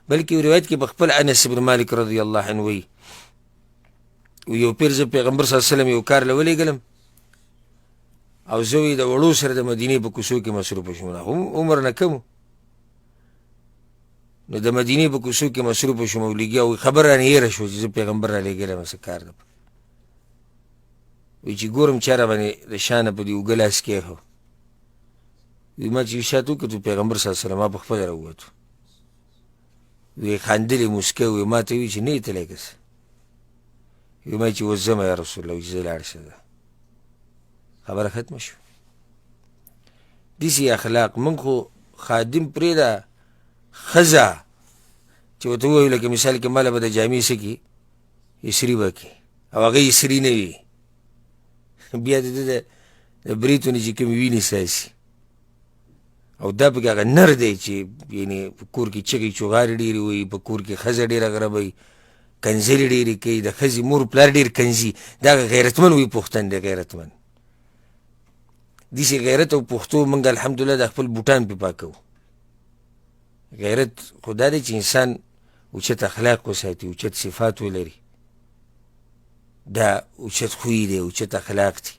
بلکې روایت کې په خپل انس بن مالک رضی الله عنه وایي یو پیر زه پیغمبر صلی الله علیه وسلم یو کار له ولېږلم او زه د وړو سره د مدینې په کوڅو کې مصروفه شوم، عمر نه کم نو د مدینې په کوڅو کې مصروفه شوم او لګیا او خبر رانه هېره شوه چې زه پیغمبر را لېږلی یم څه کار ده. وایي چې ګورم چا راباندې د شانه په دې اوږه لاس کېښو، وایي ما چې یو شات وکتو پیغمبر صلی الله علیه وسلم ما په خپله راووتو، وایي خندلې موسکه وایي ما ته وایي چې نه یې تللی که څه، وایي ما چې اوس ځمه یا رسول الله چې زه لاړ شه ده خبره ختمه شوه. داسې اخلاق موږ خو خادم پرېږده ښځه چې ورته ووایو لکه مثال کې ماله به د جامې څه کړي اسري به کړي او هغه اسري نه وي بیا د ده د بریتونه چې کومې وینې ستاسي او دا پکې هغه نر دی چې یعنې په کور کې چغې چغارې ډېرې وایي، په کور کې ښځه ډېره غربوي، کنځلې ډېرې کوي، د ښځې مور پلار ډېر کنځي، دا غیرتمن وي پښتن دی غیرتمن. داسې غیرت او پښتو موږ الحمدلله د خپل بوټان پې پاکوو. غیرت خو دا دی چې انسان اوچت اخلاق وساتي، اوچت صفات ولري، دا اوچت خوی دی، اوچت اخلاق دي.